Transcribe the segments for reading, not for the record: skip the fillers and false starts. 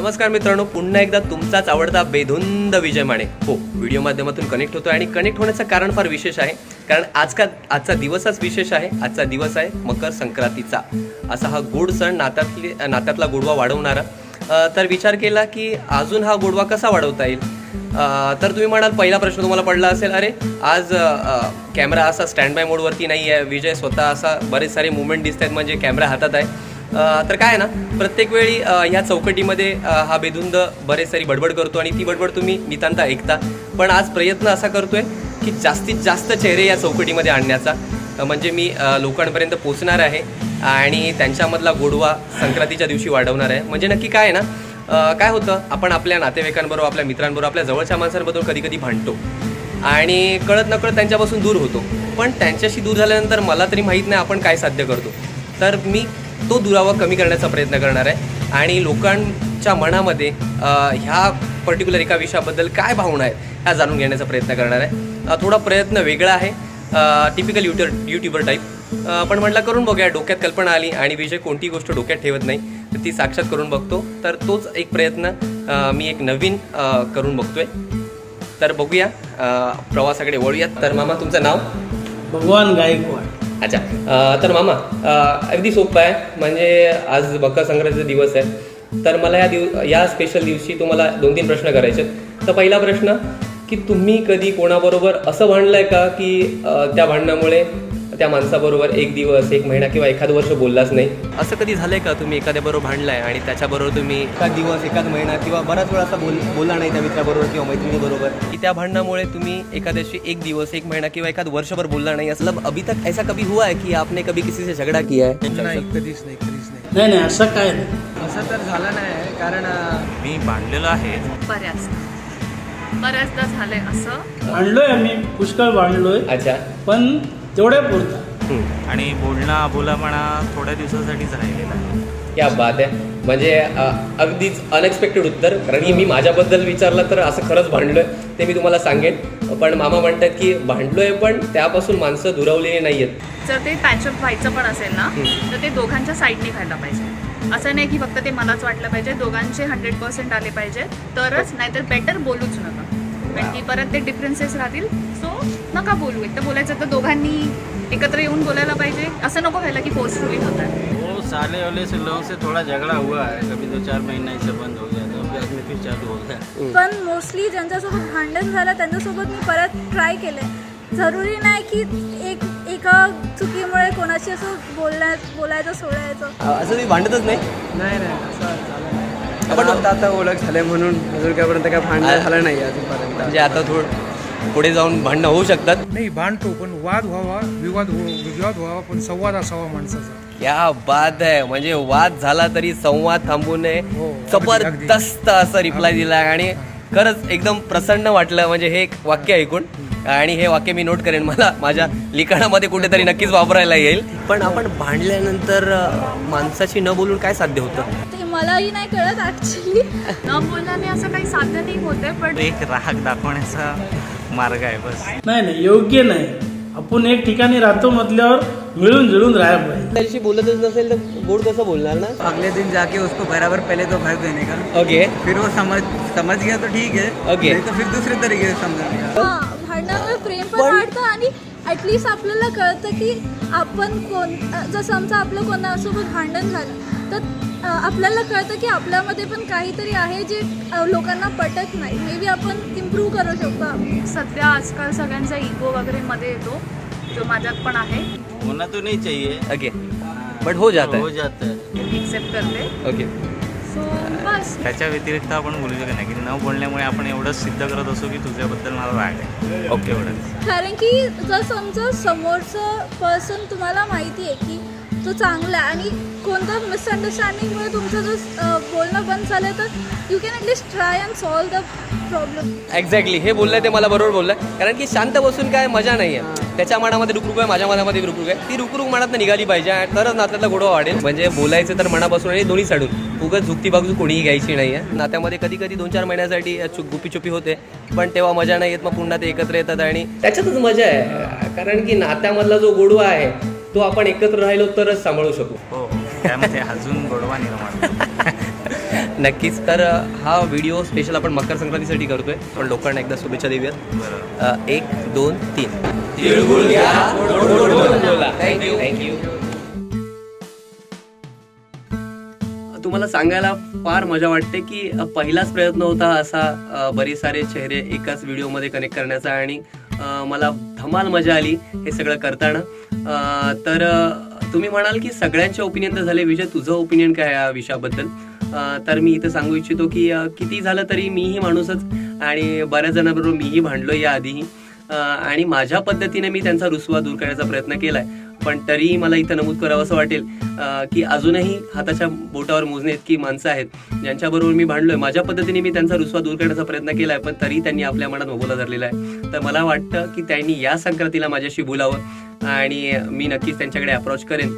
नमस्कार मित्रांनो, पुन्हा एकदा तुमचाच आवडता बेधुंद विजय माने व्हिडिओ माध्यमातून कनेक्ट होतो आणि कनेक्ट होण्याचं कारण फार विशेष आहे, कारण आजचा दिवसच विशेष आहे। आजचा दिवस आहे मकर संक्रांतीचा। असा हा गोड सण नात्यातला गोडवा वाढवणारा। तर विचार केला की अजून हा गोडवा कसा वाढवता येईल। तर तुम्ही म्हणाल, पहिला प्रश्न तुम्हाला पडला असेल, अरे आज कॅमेरा असा स्टँड बाय मोडवरती नाही आहे, विजय स्वतः असा बरेच सारे मुवमेंट दिसत आहेत, म्हणजे कॅमेरा हातात आहे। तर काय ना, प्रत्येक वेळी ह्या चौकटीमध्ये हा बेधुंद बरेच सारी बडबड करतो आणि ती बडबड तुम्ही नितांत ऐकता। पण आज प्रयत्न असा करतोय की जास्तीत जास्त चेहरे या चौकटीमध्ये आणण्याचा, म्हणजे मी लोकांपर्यंत पोहोचणार आहे आणि त्यांच्यामधला गोडवा संक्रांतीच्या दिवशी वाढवणार आहे। म्हणजे नक्की काय ना, काय होतं, आपण आपल्या नातेवाईकांबरोबर, आपल्या मित्रांबरोबर, आपल्या जवळच्या माणसांबरोबर कधी कधी भांडतो आणि कळत नकळत त्यांच्यापासून दूर होतो। पण त्यांच्याशी दूर झाल्यानंतर मला तरी माहीत नाही आपण काय साध्य करतो। तर मी तो दुरावा कमी करण्याचा प्रयत्न करणार आहे आणि लोकांच्या मनामध्ये ह्या पर्टिक्युलर एका विषयाबद्दल काय भावना आहेत ह्या जाणून घेण्याचा प्रयत्न करणार आहे। थोडा प्रयत्न वेगळा आहे, टिपिकल यूट्यूबर टाईप, पण म्हटलं करून बघूया। डोक्यात कल्पना आली आणि विजय कोणती गोष्ट डोक्यात ठेवत नाही, तर ती साक्षात करून बघतो। तर तोच एक प्रयत्न मी एक नवीन करून बघतोय। तर बघूया, प्रवासाकडे वळूयात। तर मामा, तुमचं नाव? भगवान गायकवाड। अच्छा, तर मामा, अगदी सोपं आहे, म्हणजे आज मकर संक्रांतीचा दिवस आहे, तर मला या स्पेशल दिवशी तुम्हाला 2-3 प्रश्न करायचे। तर पहिला प्रश्न, की तुम्ही कधी कोणाबरोबर असं भांडलंय का की त्या भांडणामुळे त्या माणसाबरोबर एक दिवस, एक महिना किंवा एखाद वर्ष बोललाच नाही? असं कधी झालंय का तुम्ही एखाद्याबरोबर भांडलाय आणि त्याच्याबरोबर तुम्ही एखाद दिवस, एखाद महिना किंवा बराच वेळ असा बोलला नाही त्या मित्राबरोबर किंवा मैत्रिणीबरोबर, की त्या भांडणामुळे तुम्ही एखाद्याशी एक दिवस, एक महिना किंवा एखाद वर्षभर बोलला नाही? असं अभी तक ऐसा कभी हुआ है कि आपने कभी किसी से झगड़ा किया है? नाही, कधीच नाही। नाही, असं काय नाही, असं तर झालं नाही, कारण मी भांडलेलो आहे बऱ्याचदा झालंय असं। भांडलोय आम्ही, पुष्कळ भांडलोय। अच्छा, पण तेवढ्या पुरतं आणि बोला म्हणा थोड्या दिवसासाठीच राहिलेला आहे। क्या बात आहे, म्हणजे अगदीच अनएक्सपेक्टेड उत्तर, कारण की मी माझ्याबद्दल विचारलं तर असं खरंच भांडलोय ते मी तुम्हाला सांगेन। पण मामा म्हणतात की भांडलोय पण त्यापासून माणसं दुरावलेली नाही आहेत। जर ते पॅचअप व्हायचं पण असेल ना, तर ते दोघांच्या साईडने व्हायला पाहिजे। असं नाही की फक्त ते मलाच वाटलं पाहिजे, दोघांचे 100% आले पाहिजे तरच, नाहीतर बेटर बोलूच नका, कारण की परत ते डिफरन्सेस राहतील। सो नका बोलू, एकदा बोलायचं तर दोघांनी एकत्र येऊन बोलायला पाहिजे। असं नको व्हायला की फोर्सफुली होतात। वो साले वाले से लोगों से थोड़ा झगड़ा हुआ है, कभी 2-4 महीने से बंद हो गया, तो अगले फिर चालू हो गया। पण मोस्टली ज्यांच्यासोबत भांडण झालं त्यांच्यासोबत मी परत ट्राय केलंय। जरुरी नाही की एका चुकीमुळे कोणाशी असं बोलायचं सोडायचं। असं तुम्ही भांडतच नाही? नाही, असं झालं नाही। आपण आता ओळख झाले म्हणून अजून कायपर्यंत काय भांडण झालं नाही अजूनपर्यंत। म्हणजे आता थोडं पुढे जाऊन भांडणं होऊ शकतात? नाही, भांडतो पण वाद व्हावा, विवाद व्हावा, पण संवाद असावा माणसाचा। क्या बात आहे, म्हणजे वाद झाला तरी संवाद थांबू नये। जबरदस्त असं रिप्लाय दिला आणि खरंच एकदम प्रसन्न वाटलं, म्हणजे हे एक वाक्य ऐकून, आणि हे वाक्य मी नोट करेन, मला माझ्या लिखाणामध्ये कुठेतरी नक्कीच वापरायला येईल। पण आपण भांडल्यानंतर माणसाशी न बोलून काय साध्य होतं ते मलाही नाही कळत ऍक्च्युली। न बोलल्याने असं काही साध्य नाही होते, पण एक राग दाखवण्याचा मार्ग आहे बस। नाही, योग्य नाही। आपण एक ठिकाणी राहतो म्हटल्यावर मिळून जुळून राहायला पाहिजे। त्याशी बोलतच नसेल तर गोड कसं बोलणार ना? अगले दिन जाके उसको बराबर पहले तो भर देने का। ओके, फिर वो समझ गया तो ठीक है, ओके, तो फिर दूसरे तरीके से समझने का। भांडणामुळे प्रेम पण वाढतं आणि ॲटलिस्ट आपल्याला कळतं की आपण जर समजा आपलं कोणासोबत भांडण झालं तर आपल्याला कळतं की आपल्यामध्ये पण काहीतरी आहे जे लोकांना पटत नाही। मे बी आपण इम्प्रूव्ह करू शकतो। सध्या आजकाल सगळ्यांचा इगो वगैरे मध्ये येतो, जो माझ्यात पण आहे। होना तो नहीं चाहिए, ओके, बट हो जाता है, एक्सेप्ट करते। ओके, सो बस। त्याच्या व्यतिरिक्त आपण बोलू शकत नाही की न बोलण्यामुळे आपण एवढंच सिद्ध करत असो की तुझ्याबद्दल मला राग आहे। ओके, एवढंच। कारण की जर समजा समोरचं पर्सन तुम्हाला माहिती आहे की तो चांगला आहे आणि कोणत्या मिसअंडरस्टँडिंगमुळे तुमचं जर बोलणं बंद झालं तर you can at least try and solve the problem. Exactly, हे बोललंय ते मला बरोबर बोललंय, कारण की शांत बसून काय मजा नाही आहे। त्याच्या मनामध्ये रुकरुक आहे, माझ्या मनामध्ये रुकरुक आहे, ती रुकरुक मनात निघाली पाहिजे, तरच नात्यातला गोडवा वाढेल। म्हणजे बोलायचं तर मनापासून आणि दोन्ही साईडून, उगाच झुकती बाजू कोणीही घ्यायची नाही आहे। नात्यामध्ये कधी कधी 2-4 महिन्यासाठी गुपीचुपी होते, पण तेव्हा मजा नाही येत, मग पुन्हा ते एकत्र येतात आणि त्याच्यातच मजा आहे। कारण की नात्यामधला जो गोडवा आहे तो आपण एकत्र राहिलो तरच सांभाळू शकू। हो, त्यामध्ये अजून गोडवा निर्माण नक्कीच. तर हा व्हिडिओ स्पेशल आपण मकर संक्रांतीसाठी करतोय. पण लोकांना एकदा शुभेच्छा देऊयात. 1 2 3 तिळगुळ घ्या, थँक्यू. तुम्हाला सांगायला फार मजा वाटते की पहिलाच प्रयत्न होता असा बरेच सारे चेहरे एकाच व्हिडिओमध्ये कनेक्ट करण्याचा आणि मला धमाल मजा आली हे सगळं करताना. तर तुम्ही म्हणाल की सगळ्यांचे ओपिनियन तर झाले, विजय तुझं ओपिनियन काय या विषयाबद्दल? तर मी इथं सांगू इच्छितो की किती झालं तरी मीही माणूसच आणि बऱ्याच जणांबरोबर मीही भांडलो या आधीही आणि माझ्या पद्धतीने मी त्यांचा रुसवा दूर करण्याचा प्रयत्न केलाय. पण तरीही मला इथं नमूद करावं असं वाटेल की अजूनही हाताच्या बोटावर मोजणे इतकी माणसं आहेत ज्यांच्याबरोबर मी भांडलोय. माझ्या पद्धतीने मी त्यांचा रुसवा दूर करण्याचा प्रयत्न केलाय पण तरी त्यांनी आपल्या मनात मोबाईल धरलेला आहे. तर मला वाटतं की त्यांनी या संक्रांतीला माझ्याशी बोलावं आणि मी नक्कीच त्यांच्याकडे अप्रोच करेन.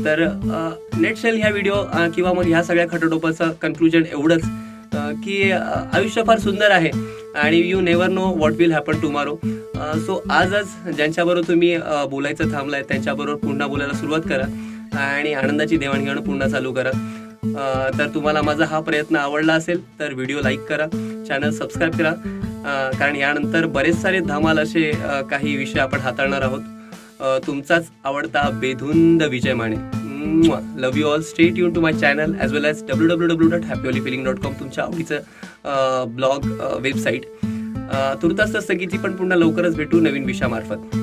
तर नेटशेल ह्या व्हिडिओ किंवा मग ह्या सगळ्या खटाटोपाचं कन्क्लुजन एवढंच की आयुष्य फार सुंदर आहे आणि you never know what will happen tomorrow. So आजच ज्यांच्याबरोबर तुम्ही बोलायचं थांबलाय त्यांच्याबरोबर पुन्हा बोलायला सुरुवात करा आणि आनंदाची देवाणघेवाण पुन्हा चालू करा. तर तुम्हाला माझा हा प्रयत्न आवडला असेल तर व्हिडिओ लाईक करा, चॅनल सबस्क्राईब करा कारण यानंतर बरेच सारे धमाल असे काही विषय आपण हाताळणार आहोत. तुमचाच आवडता बेधुंद Vijay Mane. Love you all. Stay tune to my channel as well as www.happyonlyfeeling.com तुमच्या आवडीचं ब्लॉग वेबसाईट. तुर्तास स्थगिती पण पुन्हा लवकरच भेटू नवीन विषयामार्फत.